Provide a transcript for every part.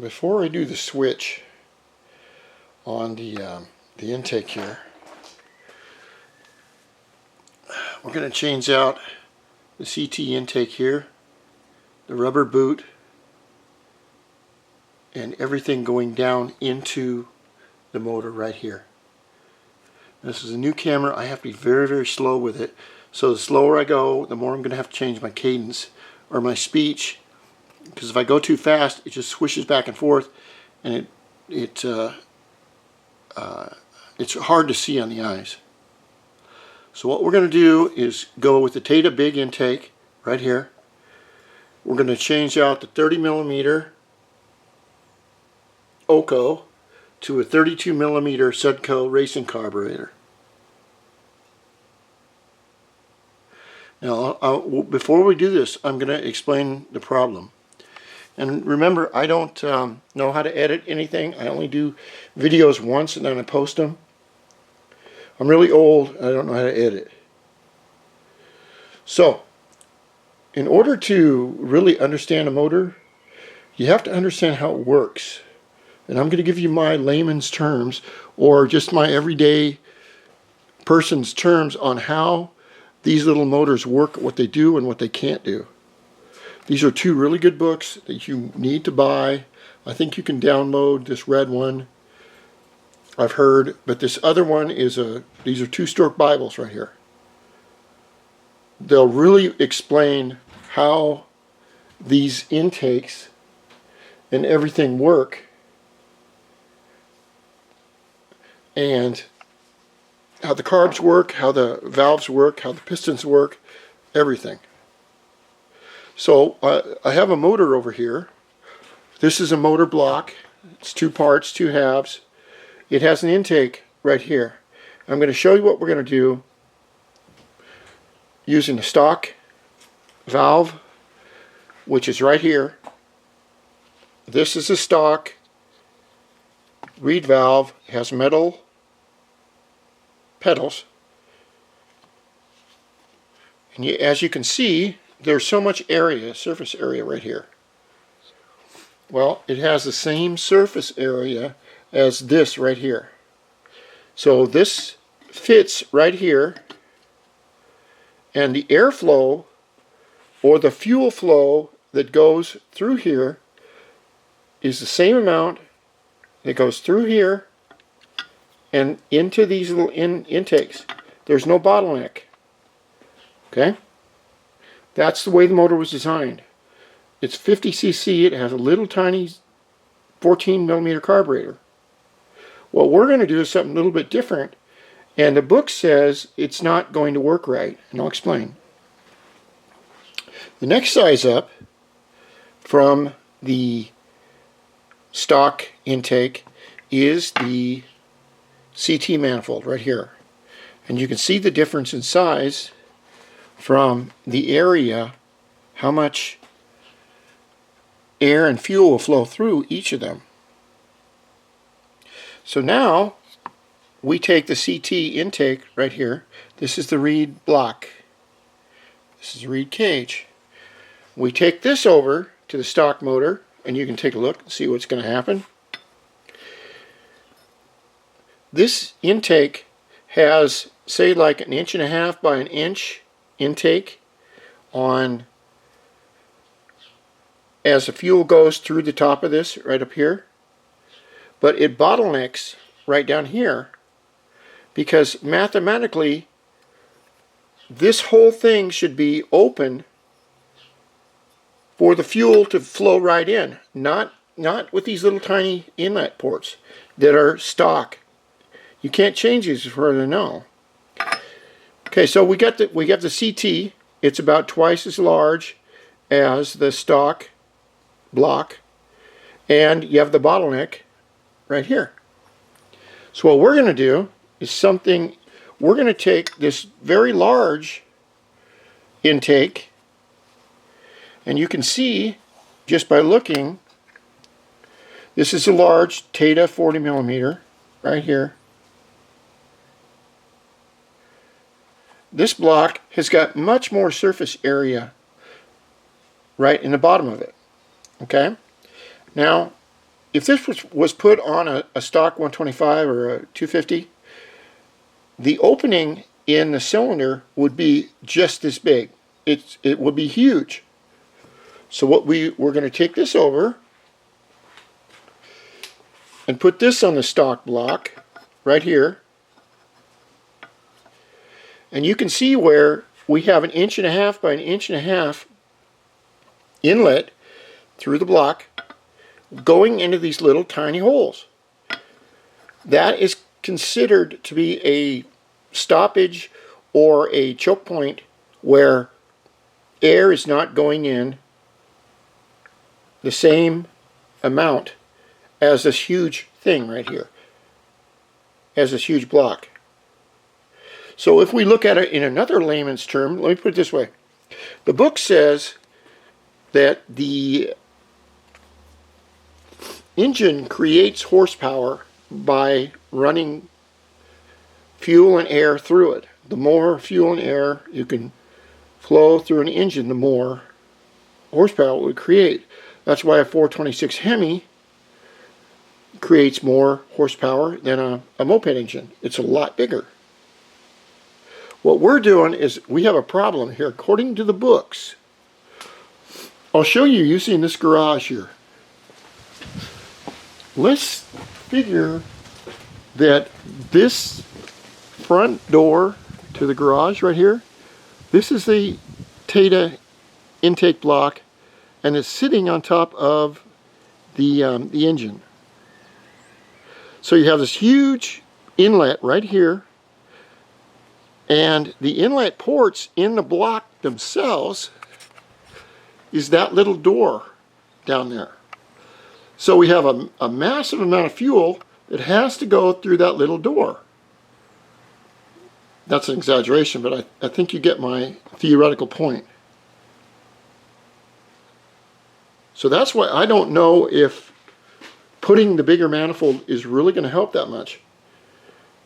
before I do the switch on the intake here, we're going to change out the CT intake here, the rubber boot, and everything going down into the motor right here. This is a new camera. I have to be very, very slow with it. So the slower I go, the more I'm going to have to change my cadence or my speech, because if I go too fast, it just swishes back and forth, and it's hard to see on the eyes. So what we're going to do is go with the TAIDA big intake right here. We're going to change out the 30mm SudCo to a 32mm SudCo racing carburetor. Now, before we do this, I'm going to explain the problem. And remember, I don't know how to edit anything. I only do videos once and then I post them. I'm really old and I don't know how to edit. So, in order to really understand a motor, you have to understand how it works. And I'm going to give you my layman's terms, or just my everyday person's terms on how these little motors work, what they do and what they can't do. These are two really good books that you need to buy. I think you can download this red one, I've heard, but this other one is these are two-stroke Bibles right here. They'll really explain how these intakes and everything work, and how the carbs work, how the valves work, how the pistons work, everything. So I have a motor over here. This is a motor block. It's two parts, two halves. It has an intake right here. I'm going to show you what we're going to do using the stock valve, which is right here. This is a stock reed valve. It has metal pedals, and as you can see, there's so much area, surface area right here. Well, it has the same surface area as this right here. So this fits right here, and the airflow or the fuel flow that goes through here is the same amount that goes through here and into these little intakes. There's no bottleneck. Okay? That's the way the motor was designed. It's 50 cc. It has a little tiny 14mm carburetor. What we're going to do is something a little bit different, and the book says it's not going to work right, and I'll explain. The next size up from the stock intake is the CT manifold right here, and you can see the difference in size from the area, how much air and fuel will flow through each of them. So now we take the CT intake right here. This is the reed block. This is the reed cage. We take this over to the stock motor, and you can take a look and see what's going to happen. This intake has, say, like 1.5 inches by 1 inch intake on as the fuel goes through the top of this right up here, but it bottlenecks right down here because mathematically this whole thing should be open for the fuel to flow right in, not with these little tiny inlet ports that are stock. You can't change these as far as I know. Okay, so we got the CT. It's about twice as large as the stock block, and you have the bottleneck right here. So what we're going to do is we're going to take this very large intake, and you can see just by looking, this is a large TAIDA 40mm right here. This block has got much more surface area right in the bottom of it. Okay? Now, if this was put on a stock 125 or a 250, the opening in the cylinder would be just this big. It would be huge. So what we're going to take this over and put this on the stock block right here. And you can see where we have 1.5 inches by 1.5 inches inlet through the block going into these little tiny holes. That is considered to be a stoppage or a choke point where air is not going in the same amount as this huge thing right here, as this huge block. So if we look at it in another layman's term, let me put it this way. The book says that the engine creates horsepower by running fuel and air through it. The more fuel and air you can flow through an engine, the more horsepower it would create. That's why a 426 Hemi creates more horsepower than a moped engine. It's a lot bigger. What we're doing is we have a problem here. According to the books, I'll show you using this garage here. Let's figure that this front door to the garage right here, this is the TAIDA intake block, and it's sitting on top of the engine. So you have this huge inlet right here, and the inlet ports in the block themselves is that little door down there. So we have a massive amount of fuel that has to go through that little door. That's an exaggeration, but I think you get my theoretical point. So that's why I don't know if putting the bigger manifold is really going to help that much.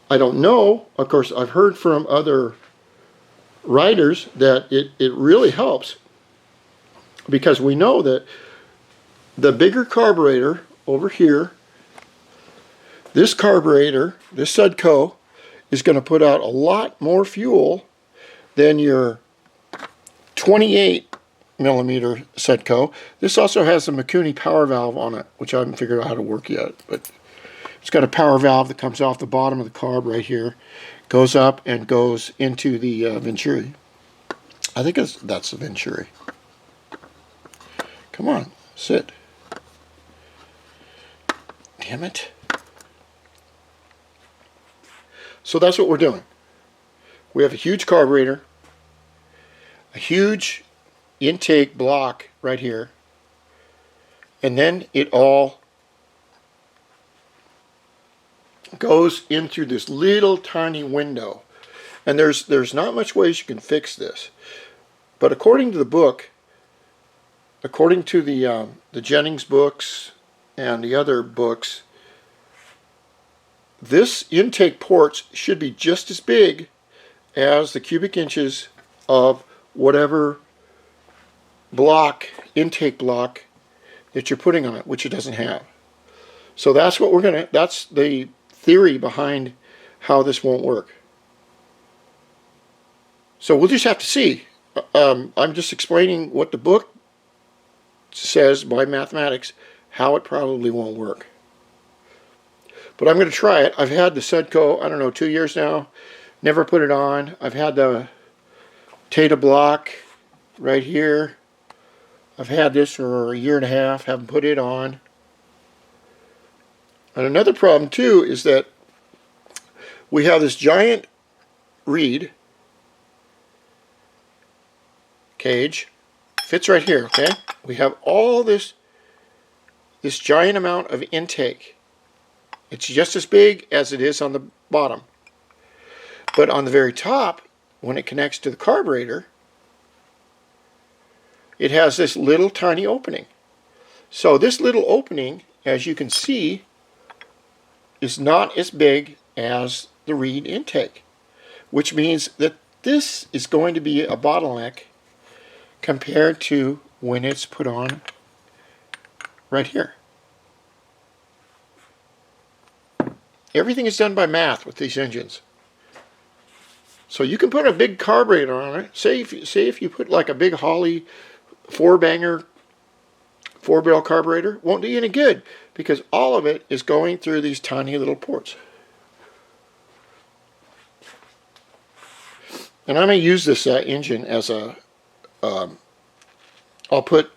I don't know. Of course, I've heard from other riders that it really helps, because we know that the bigger carburetor over here, this carburetor, this SudCo, is going to put out a lot more fuel than your 28 millimeter SudCo. This also has a Mikuni power valve on it, which I haven't figured out how to work yet, but it's got a power valve that comes off the bottom of the carb right here, goes up and goes into the Venturi. I think that's the Venturi. Come on, sit. Damn it. So that's what we're doing. We have a huge carburetor, a huge intake block right here, and then it all goes in through this little tiny window. And there's not much ways you can fix this. But according to the book, according to the Jennings books and the other books, this intake ports should be just as big as the cubic inches of whatever block, intake block, that you're putting on it, which it doesn't have. So that's what that's the theory behind how this won't work. So we'll just have to see. I'm just explaining what the book says by mathematics, how it probably won't work. But I'm going to try it. I've had the SudCo, I don't know, 2 years now. Never put it on. I've had the TAIDA block right here. I've had this for 1.5 years, haven't put it on. And another problem too is that we have this giant reed cage, fits right here, okay? We have all this giant amount of intake. It's just as big as it is on the bottom. But on the very top, when it connects to the carburetor, it has this little tiny opening. So this little opening, as you can see, is not as big as the reed intake, which means that this is going to be a bottleneck compared to when it's put on right here. Everything is done by math with these engines. So you can put a big carburetor on it. Say if you put like a big Holley 4-banger 4-barrel carburetor, won't do you any good because all of it is going through these tiny little ports. And I may use this engine as a, I'll put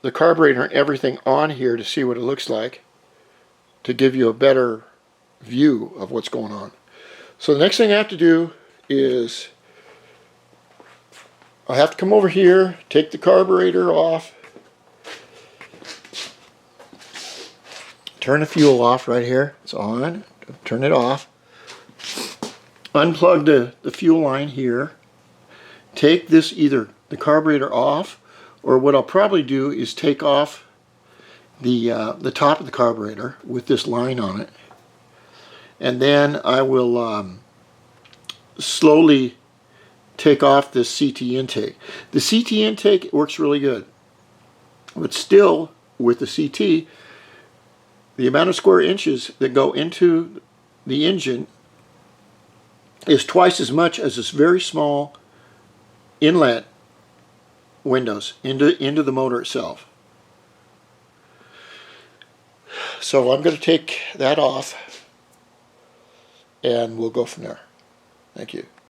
the carburetor and everything on here to see what it looks like to give you a better view of what's going on. So the next thing I have to do is I have to come over here, take the carburetor off, turn the fuel off right here. It's on. Turn it off. Unplug the fuel line here. Take this either the carburetor off, or what I'll probably do is take off the top of the carburetor with this line on it, and then I will slowly take off this CT intake. The CT intake works really good, but still with the CT, the amount of square inches that go into the engine is twice as much as this very small inlet windows into the motor itself. So I'm going to take that off and we'll go from there. Thank you.